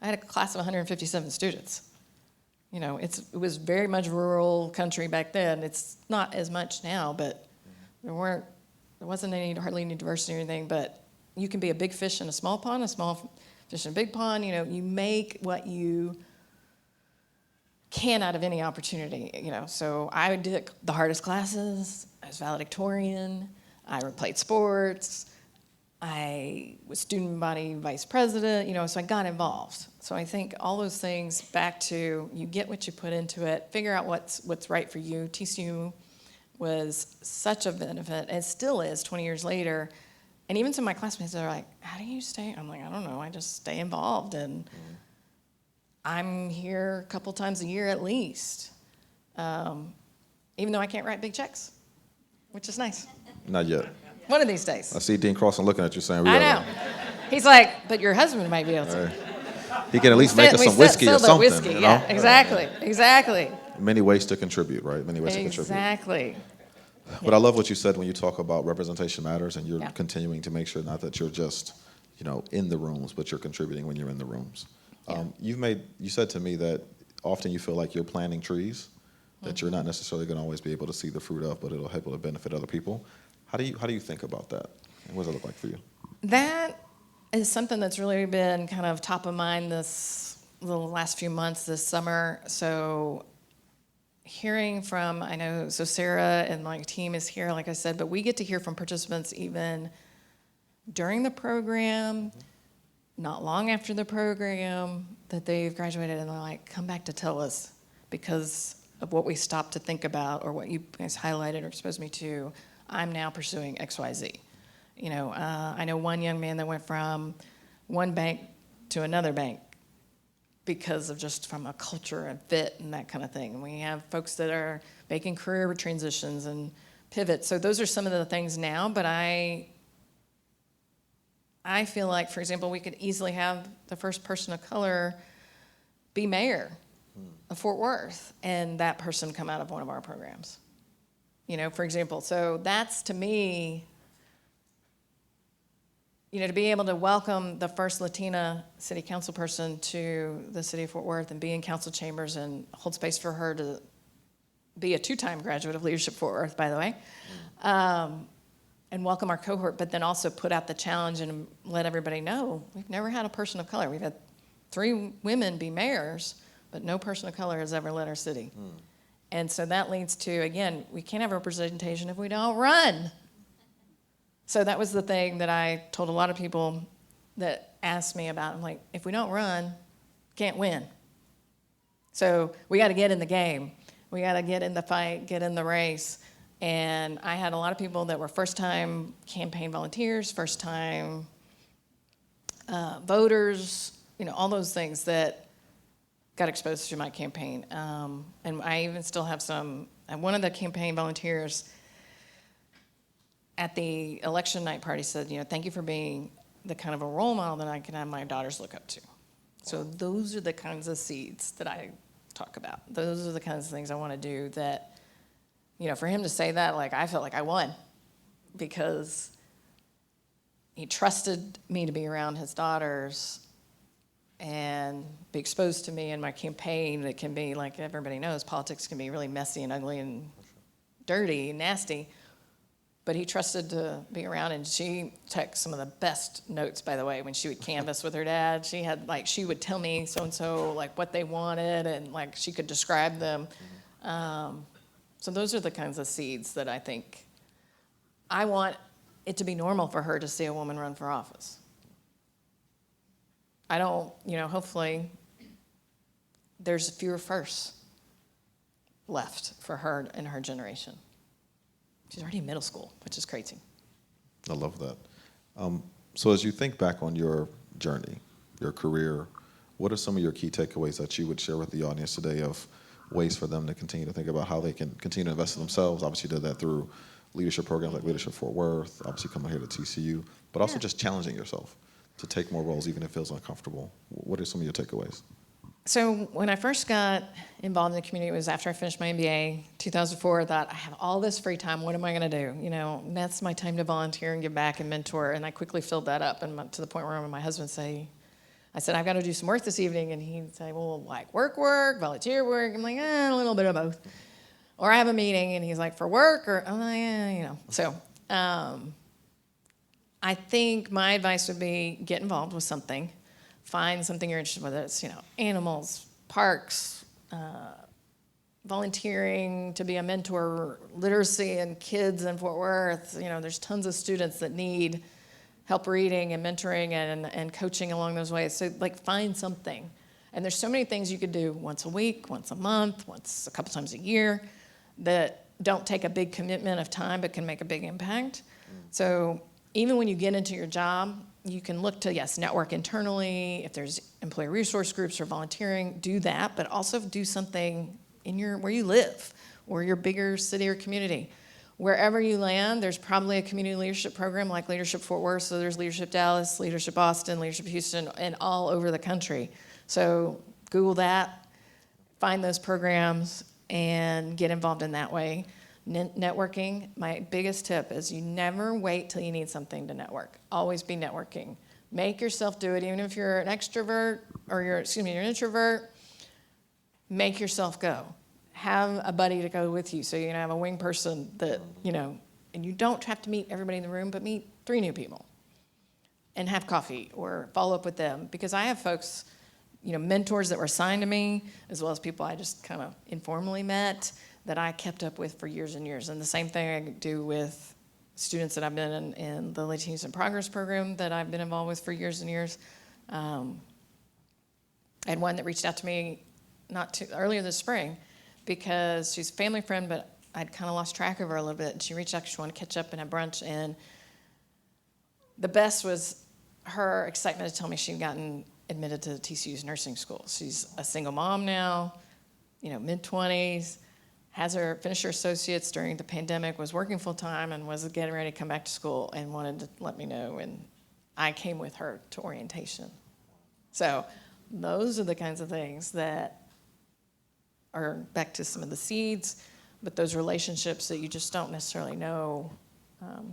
I had a class of 157 students. You know, it was very much rural country back then. It's not as much now, but there wasn't hardly any diversity or anything. But you can be a big fish in a small pond, a small fish in a big pond. You know, you make what you can out of any opportunity. You know, so I did the hardest classes. I was valedictorian. I played sports. I was student body vice president. You know, so I got involved. So I think all those things back to you get what you put into it, figure out what's right for you. TCU was such a benefit, and still is 20 years later. And even some of my classmates are like, how do you stay? I'm like, I don't know. I just stay involved. And I'm here a couple times a year at least, even though I can't write big checks, which is nice. Not yet. One of these days. I see Dean Crossan looking at you saying, I know. He's like, but your husband might be able to. He can at least make us some whiskey or something. Whiskey, you know? yeah, exactly. Many ways to contribute, right? Many ways to contribute. Exactly. But I love what you said when you talk about representation matters, and you're continuing to make sure not that you're just, in the rooms, but you're contributing when you're in the rooms. Yeah. You said to me that often you feel like you're planting trees that you're not necessarily going to always be able to see the fruit of, but it'll help to benefit other people. How do you think about that? And what does it look like for you? That is something that's really been kind of top of mind the last few months this summer. So hearing from, Sarah and my team is here, like I said, but we get to hear from participants even during the program, not long after the program, that they've graduated and they're like, come back to tell us because of what we stopped to think about or what you guys highlighted or exposed me to. I'm now pursuing XYZ. I know one young man that went from one bank to another bank because of just from a culture and fit and that kind of thing. And we have folks that are making career transitions and pivots. So those are some of the things now, but I feel like, for example, we could easily have the first person of color be mayor of Fort Worth, and that person come out of one of our programs. For example. So that's, to me, to be able to welcome the first Latina city council person to the city of Fort Worth and be in council chambers and hold space for her to be a 2-time graduate of Leadership Fort Worth, by the way, and welcome our cohort, but then also put out the challenge and let everybody know we've never had a person of color. We've had 3 women be mayors, but no person of color has ever led our city. And so that leads to, again, we can't have representation if we don't run. So that was the thing that I told a lot of people that asked me about. I'm like, if we don't run, can't win. So we got to get in the game. We got to get in the fight, get in the race. And I had a lot of people that were first-time campaign volunteers, first-time voters, all those things that got exposed to my campaign. And I even still have some, one of the campaign volunteers at the election night party said, thank you for being the kind of a role model that I can have my daughters look up to. So those are the kinds of seeds that I talk about. Those are the kinds of things I want to do that, for him to say that, I felt like I won because he trusted me to be around his daughters and be exposed to me in my campaign. That can be, like everybody knows, politics can be really messy and ugly and dirty and nasty. But he trusted to be around, and she took some of the best notes, by the way, when she would canvass with her dad. She had, she would tell me so-and-so, what they wanted, and, she could describe them. So those are the kinds of seeds that I think I want it to be normal for her to see a woman run for office. I don't, hopefully there's fewer firsts left for her and her generation. She's already in middle school, which is crazy. I love that. So as you think back on your journey, your career, what are some of your key takeaways that you would share with the audience today of ways for them to continue to think about how they can continue to invest in themselves? Obviously, you did that through leadership programs like Leadership Fort Worth, obviously coming here to TCU, but also just challenging yourself to take more roles even if it feels uncomfortable. What are some of your takeaways? So when I first got involved in the community, it was after I finished my MBA, 2004. I thought, I have all this free time. What am I going to do? That's my time to volunteer and give back and mentor. And I quickly filled that up, and to the point where my husband I said, I've got to do some work this evening. And he'd say, well, work, volunteer work. I'm like, a little bit of both. Or I have a meeting, and he's like, for work? Or I'm like, So I think my advice would be get involved with something. Find something you're interested in, whether it's, animals, parks, volunteering to be a mentor, literacy and kids in Fort Worth. There's tons of students that need help reading and mentoring and coaching along those ways. So, find something. And there's so many things you could do once a week, once a month, once a couple times a year that don't take a big commitment of time but can make a big impact. So even when you get into your job, you can look to, network internally. If there's employee resource groups or volunteering, do that, but also do something in where you live or your bigger city or community. Wherever you land, there's probably a community leadership program like Leadership Fort Worth, so there's Leadership Dallas, Leadership Austin, Leadership Houston, and all over the country. So Google that, find those programs, and get involved in that way. Networking, my biggest tip is you never wait till you need something to network. Always be networking. Make yourself do it, even if you're an extrovert or you're an introvert. Make yourself go. Have a buddy to go with you, so you can have a wing person that, and you don't have to meet everybody in the room, but meet 3 new people and have coffee or follow up with them. Because I have folks, mentors that were assigned to me, as well as people I just kind of informally met, that I kept up with for years and years. And the same thing I do with students that I've been in the Latinos in Progress program that I've been involved with for years and years. I had one that reached out to me earlier this spring because she's a family friend, but I'd kind of lost track of her a little bit. And she reached out because she wanted to catch up and have brunch. And the best was her excitement to tell me she'd gotten admitted to TCU's nursing school. She's a single mom now, mid-20s, finished her associates during the pandemic, was working full-time, and was getting ready to come back to school and wanted to let me know, and I came with her to orientation. So those are the kinds of things that are back to some of the seeds, but those relationships that you just don't necessarily know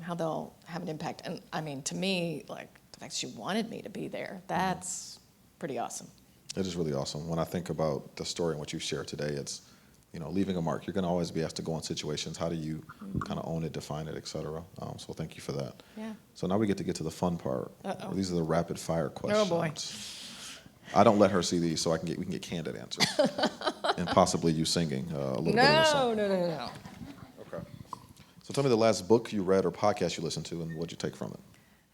how they'll have an impact. And I mean, to me, like the fact she wanted me to be there, that's pretty awesome. It is really awesome. When I think about the story and what you've shared today, it's, leaving a mark. You're going to always be asked to go in situations. How do you kind of own it, define it, et cetera? So thank you for that. Yeah. So now we get to the fun part. Uh-oh. These are the rapid fire questions. Oh, boy. I don't let her see these, so we can get candid answers, and possibly you singing a little bit of the song. No. Okay. So tell me the last book you read or podcast you listened to, and what'd you take from it?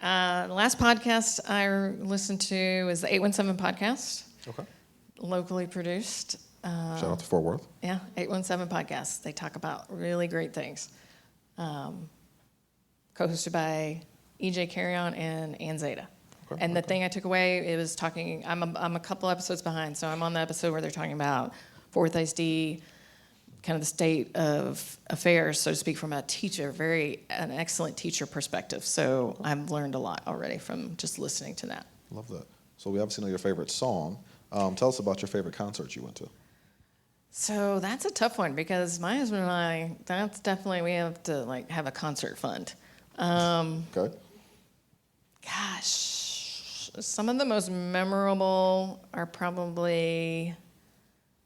The last podcast I listened to was the 817 podcast. Okay. Locally produced. Shout out to Fort Worth. Yeah, 817 podcast. They talk about really great things. Co-hosted by EJ Carrion and Ann Zeta. Okay, and the thing I took away, it was talking, I'm a couple episodes behind, so I'm on the episode where they're talking about Fort Worth ISD, kind of the state of affairs, so to speak, from a teacher, an excellent teacher perspective. So I've learned a lot already from just listening to that. Love that. So we obviously know your favorite song. Tell us about your favorite concert you went to. So that's a tough one because my husband and I, that's definitely, we have to have a concert fund. Okay. Gosh. Some of the most memorable are probably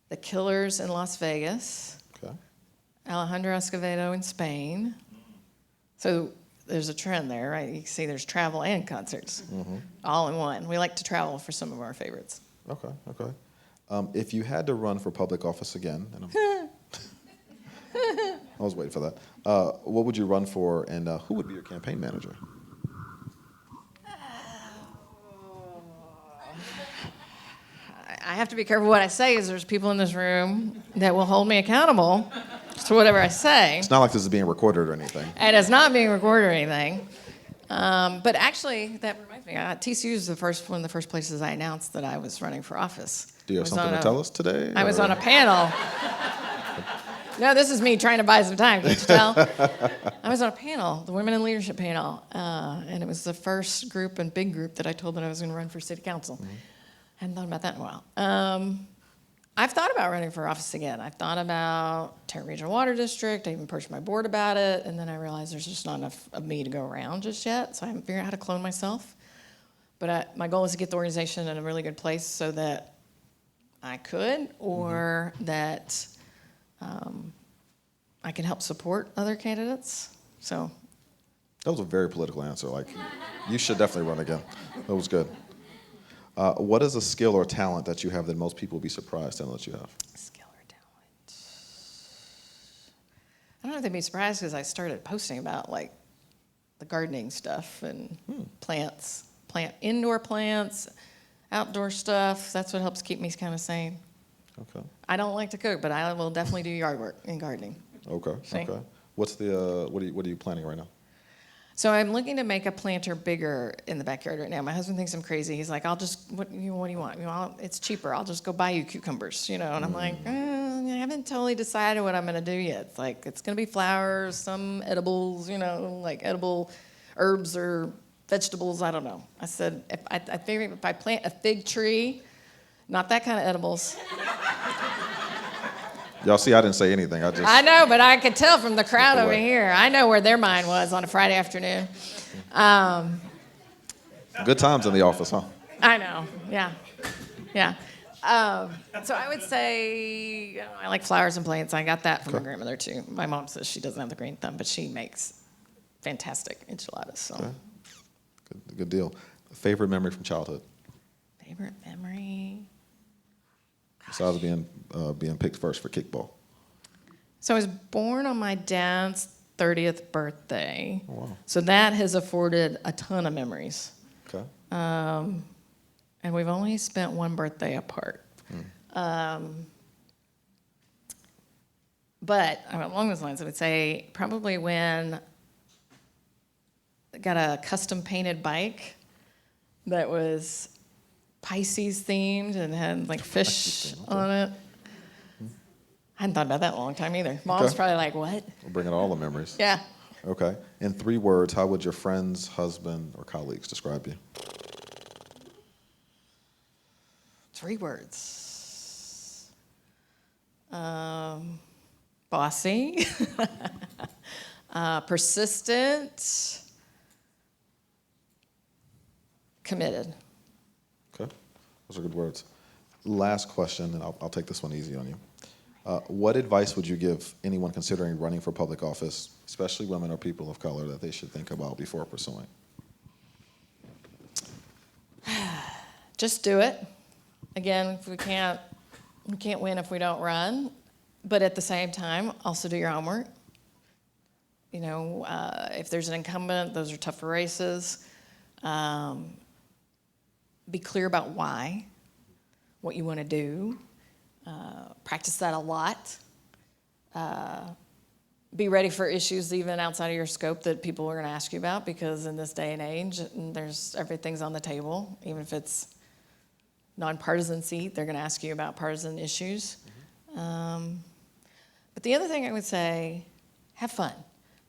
the Killers in Las Vegas, okay. Alejandro Escovedo in Spain. So there's a trend there, right? You can see there's travel and concerts all in one. We like to travel for some of our favorites. Okay. If you had to run for public office again, and I was waiting for that, what would you run for, and who would be your campaign manager? I have to be careful what I say because there's people in this room that will hold me accountable to whatever I say. It's not like this is being recorded or anything. And it's not being recorded or anything. But actually, that reminds me, TCU is one of the first places I announced that I was running for office. Do you have something to tell us today? I was on a panel. No, this is me trying to buy some time, can't you tell? I was on a panel, the Women in Leadership panel, and it was the first big group that I told that I was going to run for city council. I hadn't thought about that in a while. I've thought about running for office again. I've thought about Tarrant Regional Water District. I even approached my board about it, and then I realized there's just not enough of me to go around just yet, so I haven't figured out how to clone myself. But my goal is to get the organization in a really good place so that I could, or that I can help support other candidates. So that was a very political answer. You should definitely run again. That was good. What is a skill or talent that you have that most people would be surprised to know that you have? Skill or talent? I don't know if they'd be surprised because I started posting about the gardening stuff and plants, indoor plants, outdoor stuff. That's what helps keep me kind of sane. Okay. I don't like to cook, but I will definitely do yard work and gardening. Okay. See? Okay. What's what are you planning right now? So I'm looking to make a planter bigger in the backyard right now. My husband thinks I'm crazy. He's like, what do you want? It's cheaper. I'll just go buy you cucumbers, And I'm like, I haven't totally decided what I'm going to do yet. It's going to be flowers, some edibles, edible herbs or vegetables. I don't know. I said, I figure if I plant a fig tree, not that kind of edibles. Y'all see, I didn't say anything. I know, but I could tell from the crowd over here. I know where their mind was on a Friday afternoon. Good times in the office, huh? I know, yeah. So I would say I like flowers and plants. I got that from my grandmother, too. My mom says she doesn't have the green thumb, but she makes fantastic enchiladas. So. Okay. Good deal. Favorite memory from childhood? Favorite memory? Besides being picked first for kickball. So I was born on my dad's 30th birthday. Oh, wow. So that has afforded a ton of memories. Okay. And we've only spent one birthday apart. But along those lines, I would say probably when got a custom painted bike that was Pisces themed and had like fish on it. I hadn't thought about that in a long time either. Mom's probably like, what? We're bringing all the memories. Yeah. Okay. In 3 words, how would your friends, husband, or colleagues describe you? 3 words. Bossy. Persistent. Committed. Okay. Those are good words. Last question, and I'll take this one easy on you. What advice would you give anyone considering running for public office, especially women or people of color, that they should think about before pursuing? Just do it. Again, we can't win if we don't run. But at the same time, also do your homework. You know, if there's an incumbent, those are tougher races. Be clear about why, what you want to do. Practice that a lot. Be ready for issues even outside of your scope that people are going to ask you about, because in this day and age, everything's on the table. Even if it's nonpartisan seat, they're going to ask you about partisan issues. But the other thing I would say, have fun.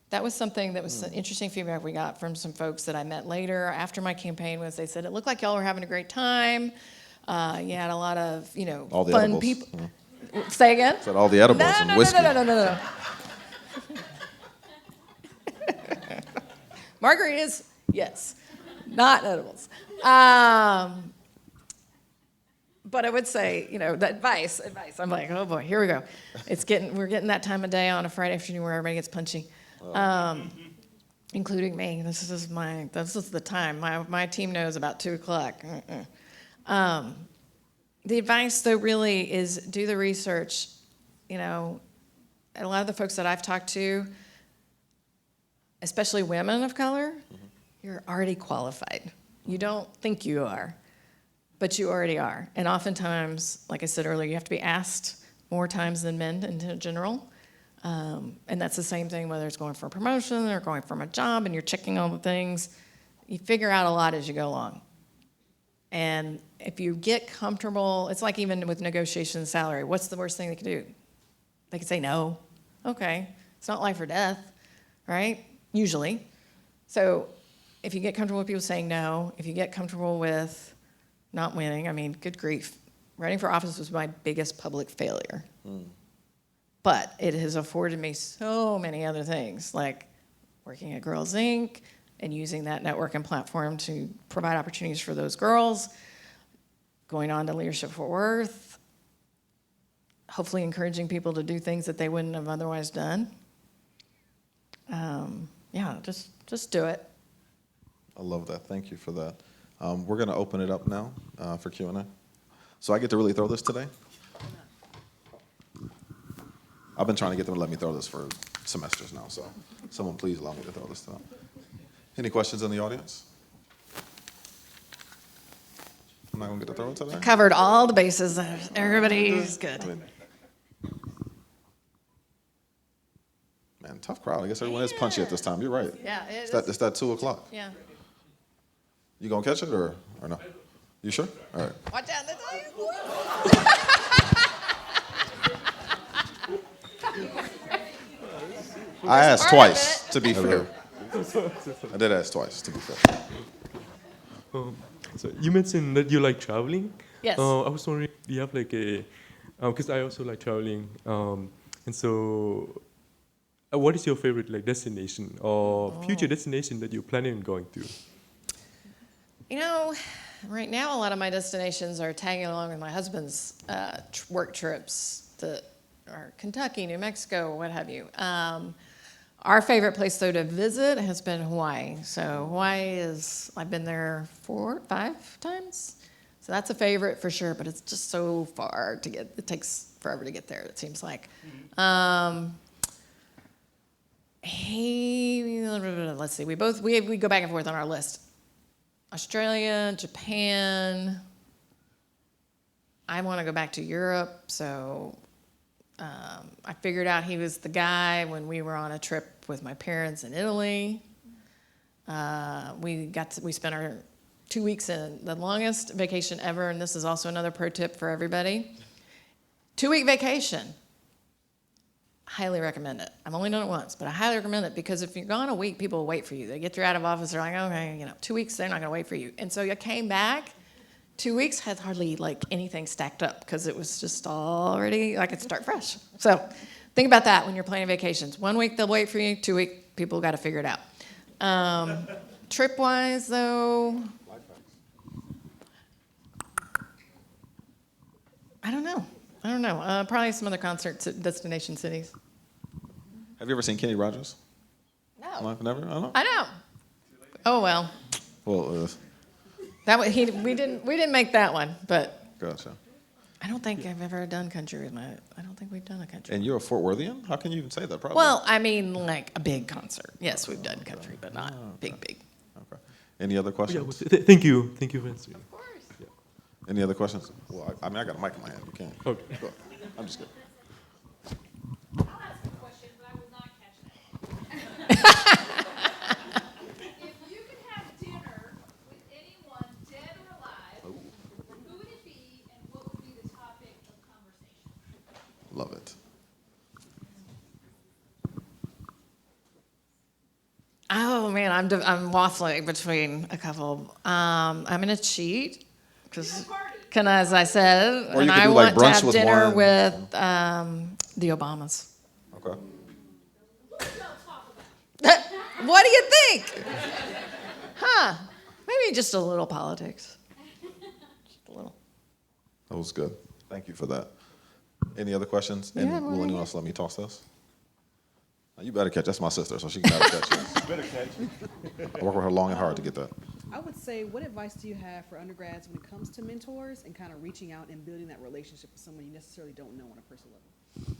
That was something that was some interesting feedback we got from some folks that I met later after my campaign. Was they said it looked like y'all were having a great time. You had a lot of, All the fun edibles. people. Say again? Said all the edibles and whiskey. No. Margaritas, yes, not edibles. But I would say, the advice. I'm like, oh boy, here we go. We're getting that time of day on a Friday afternoon where everybody gets punchy, including me. This is the time. My team knows about 2:00. The advice, though, really is do the research. A lot of the folks that I've talked to, especially women of color, you're already qualified. You don't think you are, but you already are. And oftentimes, like I said earlier, you have to be asked more times than men in general. And that's the same thing whether it's going for a promotion or going from a job and you're checking all the things. You figure out a lot as you go along. And if you get comfortable, it's like even with negotiation salary, what's the worst thing they could do? They could say no. Okay, it's not life or death, right? Usually. So if you get comfortable with people saying no, if you get comfortable with not winning, good grief. Running for office was my biggest public failure. But it has afforded me so many other things, like working at Girls Inc., and using that network and platform to provide opportunities for those girls, going on to Leadership Fort Worth, hopefully encouraging people to do things that they wouldn't have otherwise done. Just do it. I love that. Thank you for that. We're going to open it up now for Q&A. So I get to really throw this today? I've been trying to get them to let me throw this for semesters now, so someone please allow me to throw this to them. Any questions in the audience? I'm not going to get to throw it today? Covered all the bases. Everybody's good. Man, tough crowd. I guess everyone is punchy at this time. You're right. Yeah, It's that 2:00. Yeah. You going to catch it or no? You sure? All right. Watch out. I asked part of twice, to be fair. I did ask twice, to be fair. So you mentioned that you like traveling. Yes. I was wondering, do you have like because I also like traveling, and so what is your favorite destination or future destination that you're planning on going to? Right now a lot of my destinations are tagging along with my husband's work trips that are Kentucky, New Mexico, what have you. Our favorite place, though, to visit has been Hawaii. So Hawaii I've been there 4, 5 times. So that's a favorite for sure, but it's just so far to get. It takes forever to get there, it seems like. Let's see. We go back and forth on our list. Australia, Japan. I want to go back to Europe, so I figured out he was the guy when we were on a trip with my parents in Italy. We spent our 2 weeks in the longest vacation ever, and this is also another pro tip for everybody. 2-week vacation. Highly recommend it. I've only done it once, but I highly recommend it because if you're gone a week, people will wait for you. They get you out of office, they're like, okay, 2 weeks, they're not going to wait for you. And so I came back, 2 weeks had hardly like anything stacked up because it was just already, I could start fresh. So think about that when you're planning vacations. 1 week they'll wait for you, 2 week people got to figure it out. Trip-wise though, I don't know. Probably some other concerts at destination cities. Have you ever seen Kenny Rogers? No. Live? Never? I don't know. I know. Oh well. Well, We didn't make that one, but gotcha. I don't think I've ever done country with I don't think we've done a country. And you're a Fort Worthian? How can you even say that? Probably. Well, I mean, like a big concert. Yes, we've done country, but not big. Okay. Any other Yeah, questions? thank you for answering. Of course. Any other questions? Well, I got a mic in my hand. You can't. Okay. Go ahead. I'm just kidding. I'll ask a question, but I will not catch that. If you could have dinner with anyone, dead or alive, who would it be and what would be the topic of conversation? Love it. Oh man, I'm waffling between a couple. I'm gonna cheat because, as I said, Or you and could I do, like, want to brunch have with dinner one. with the Obamas. Okay. What do you think? Huh? Maybe just a little politics. Just a little. That was good. Thank you for that. Any other questions? Yeah, And well, will anyone yeah. else let me toss this? Now, you better catch. That's my sister, so she can better catch it. Better catch it. I work with her long and hard to get that. I would say, what advice do you have for undergrads when it comes to mentors and kind of reaching out and building that relationship with someone you necessarily don't know on a personal level?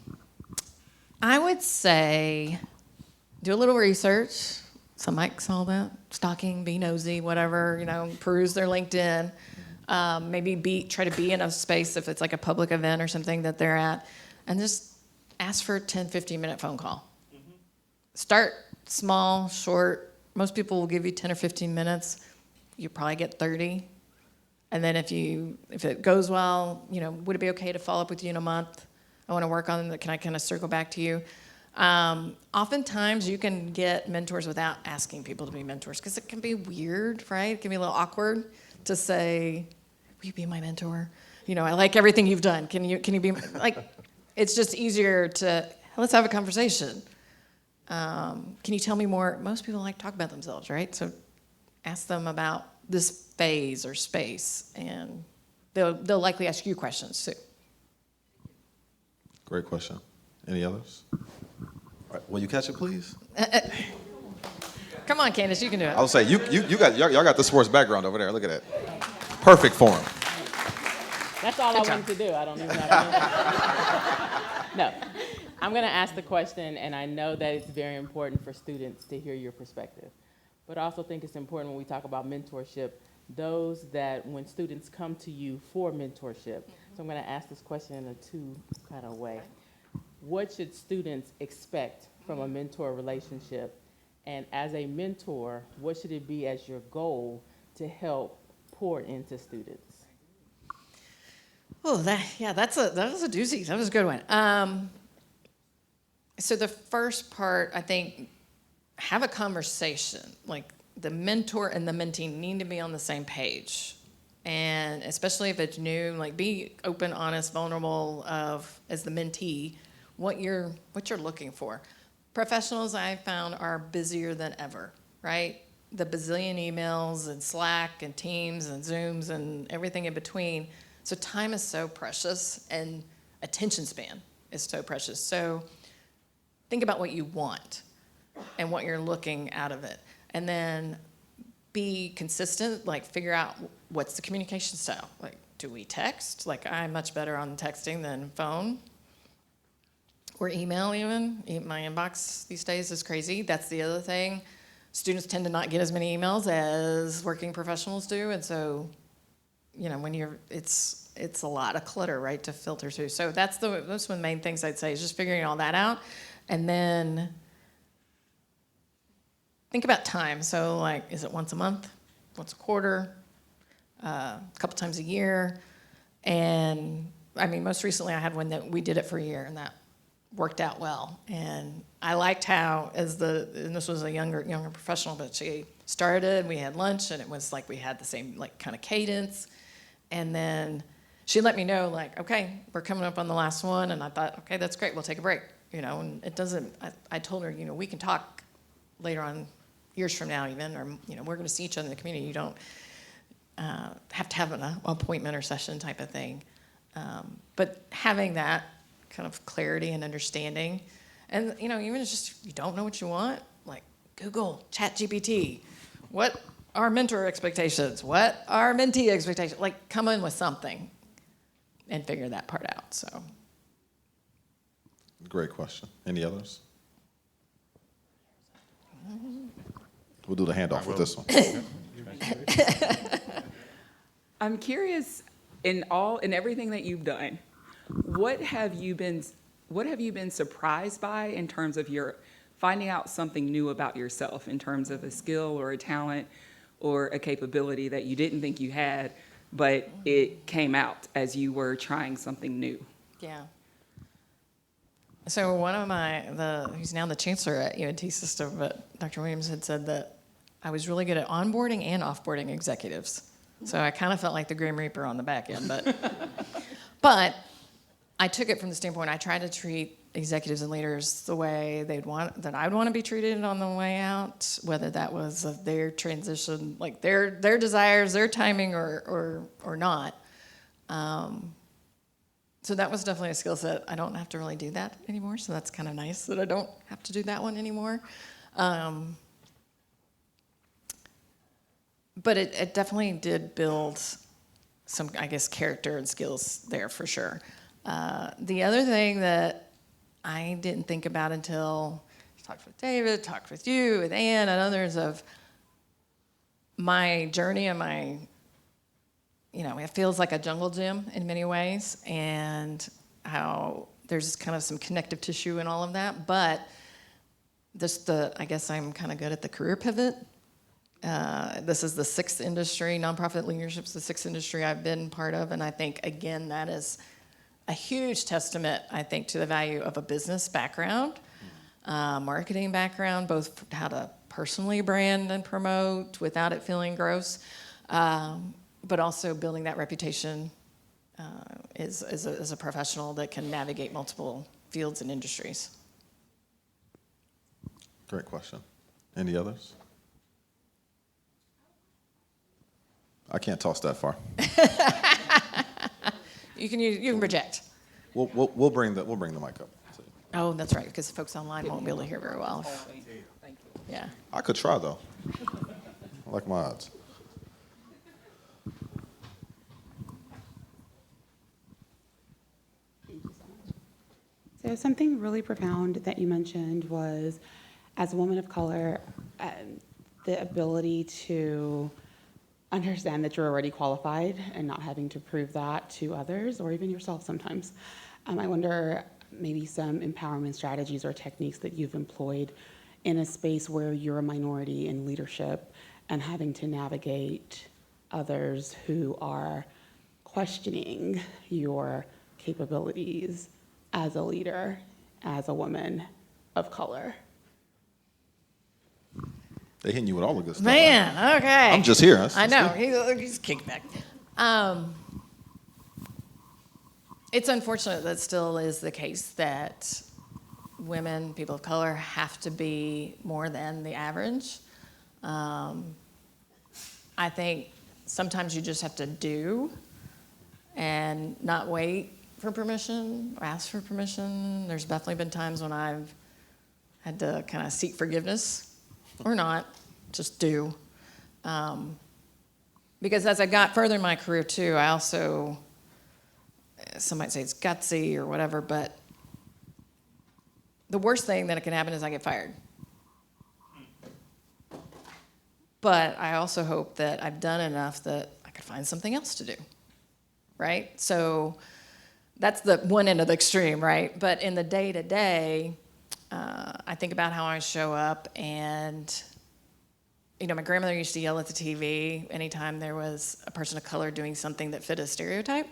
I would say do a little research. Some Mike's all that. Stalking, be nosy, whatever, peruse their LinkedIn. Maybe try to be in a space if it's like a public event or something that they're at. And just ask for a 10, 15-minute phone call. Start small, short. Most people will give you 10 or 15 minutes. You probably get 30. And then if it goes well, would it be okay to follow up with you in a month? I want to work on it. Can I kind of circle back to you? Oftentimes you can get mentors without asking people to be mentors because it can be weird, right? It can be a little awkward to say, will you be my mentor? I like everything you've done. Can you be like, it's just easier to, let's have a conversation. Can you tell me more? Most people like to talk about themselves, right? So ask them about this phase or space, and they'll likely ask you questions too. Great question. Any others? All right. Will you catch it, please? Come on, Candace, you can do it. I'll say y'all got the sports background over there. Look at that. Perfect form. That's all Good I wanted to do. I don't even have to. No. I'm going to ask the question, and I know that it's very important for students to hear your perspective. But I also think it's important when we talk about mentorship, those that when students come to you for mentorship. So I'm going to ask this question in a two kind of way. What should students expect from a mentor relationship? And as a mentor, what should it be as your goal to help pour into students? Oh, that was a doozy. That was a good one. So the first part, I think, have a conversation. Like the mentor and the mentee need to be on the same page. And especially if it's new, like be open, honest, vulnerable as the mentee, what you're looking for. Professionals I found are busier than ever, right? The bazillion emails and Slack and Teams and Zooms and everything in between. So time is so precious and attention span is so precious. So think about what you want and what you're looking out of it. And then be consistent, like figure out what's the communication style. Like, do we text? Like, I'm much better on texting than phone or email even. My inbox these days is crazy. That's the other thing. Students tend to not get as many emails as working professionals do. And so, when it's a lot of clutter, right, to filter through. So those are one of the main things I'd say is just figuring all that out. And then think about time. So like, is it once a month, once a quarter, a couple times a year? And I mean, most recently I had one that we did it for a year, and that worked out well. And I liked how, and this was a younger professional, but she started, we had lunch, and it was like we had the same like kind of cadence. And then she let me know, like, okay, we're coming up on the last one. And I thought, okay, that's great, we'll take a break. And it doesn't, I told her, we can talk later on, years from now even, or, we're going to see each other in the community. You don't have to have an appointment or session type of thing. But having that kind of clarity and understanding, and, even if it's just you don't know what you want, like Google, ChatGPT, what are mentor expectations? What are mentee expectations? Like, come in with something and figure that part out, so. Great question. Any others? We'll do the handoff with this one. I'm curious, in everything that you've done, what have you been surprised by in terms of your finding out something new about yourself, in terms of a skill or a talent or a capability that you didn't think you had, but it came out as you were trying something new? Yeah. So one of he's now the chancellor at UNT system, but Dr. Williams had said that I was really good at onboarding and offboarding executives. So I kind of felt like the Grim Reaper on the back end, but I took it from the standpoint, I tried to treat executives and leaders the way that I'd want to be treated on the way out, whether that was of their transition, like their desires, their timing, or not. So that was definitely a skill set. I don't have to really do that anymore, so that's kind of nice that I don't have to do that one anymore. But it definitely did build some, I guess, character and skills there for sure. The other thing that I didn't think about until I talked with David, talked with you, with Ann, and others of my journey and my, it feels like a jungle gym in many ways, and how there's kind of some connective tissue in all of that. But I guess I'm kind of good at the career pivot. This is the sixth industry, nonprofit leadership's the sixth industry I've been part of, and I think, again, that is a huge testament, I think, to the value of a business background, marketing background, both how to personally brand and promote without it feeling gross, but also building that reputation as a professional that can navigate multiple fields and industries. Great question. Any others? I can't toss that far. You can project. We'll bring the mic up. Oh, that's right, because folks online won't be able to hear very well. Thank you. Yeah. I could try though. I like my odds. Thank you so much. So something really profound that you mentioned was, as a woman of color, the ability to understand that you're already qualified and not having to prove that to others or even yourself sometimes. I wonder maybe some empowerment strategies or techniques that you've employed in a space where you're a minority in leadership and having to navigate others who are questioning your capabilities as a leader, as a woman of color. They hitting you with all the good stuff. Man, okay. I'm just here. I know. He's kicked back. It's unfortunate that still is the case that women, people of color, have to be more than the average. I think sometimes you just have to do and not wait for permission or ask for permission. There's definitely been times when I've had to kind of seek forgiveness or not, just do. Because as I got further in my career too, I also, some might say it's gutsy or whatever, but the worst thing that can happen is I get fired. But I also hope that I've done enough that I could find something else to do, right? So that's the one end of the extreme, right? But in the day-to-day, I think about how I show up, and my grandmother used to yell at the TV anytime there was a person of color doing something that fit a stereotype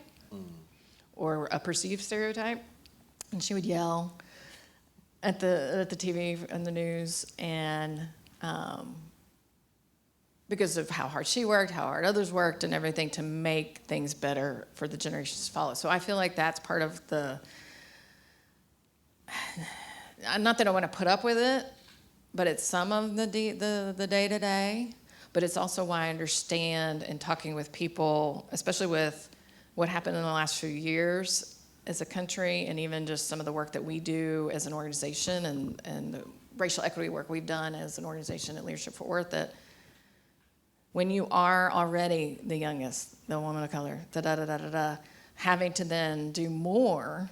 or a perceived stereotype. And she would yell at the TV and the news, and because of how hard she worked, how hard others worked, and everything to make things better for the generations to follow. So I feel like that's part of the, not that I want to put up with it, but it's some of the day-to-day, but it's also why I understand in talking with people, especially with what happened in the last few years as a country, and even just some of the work that we do as an organization and the racial equity work we've done as an organization at Leadership Fort Worth, that when you are already the youngest, the woman of color, da-da-da-da-da-da, having to then do more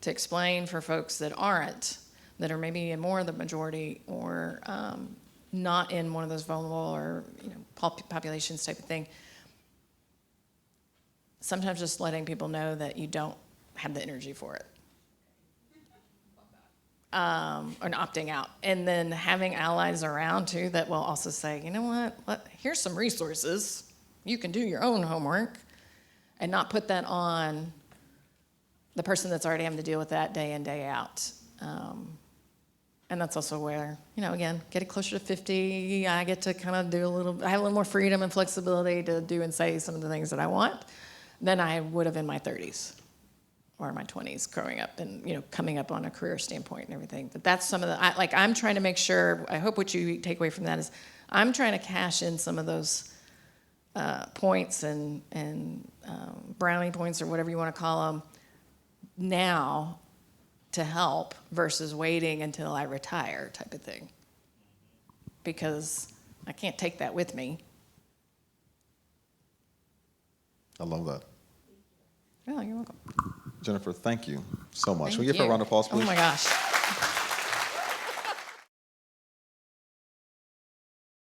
to explain for folks that aren't, that are maybe in more of the majority or not in one of those vulnerable or populations type of thing, sometimes just letting people know that you don't have the energy for it. Or opting out. And then having allies around too that will also say, you know what, here's some resources. You can do your own homework and not put that on the person that's already having to deal with that day in, day out. And that's also where, again, getting closer to 50, I get to kind of I have a little more freedom and flexibility to do and say some of the things that I want than I would have in my 30s. Or my 20s growing up and, coming up on a career standpoint and everything. But that's some of the, I'm trying to make sure, I hope what you take away from that is I'm trying to cash in some of those points and brownie points or whatever you want to call them now to help versus waiting until I retire type of thing. Because I can't take that with me. I love that. Oh, you're welcome. Jennifer, thank you so much. Thank Can we give her a you. round of applause, please? Oh my gosh.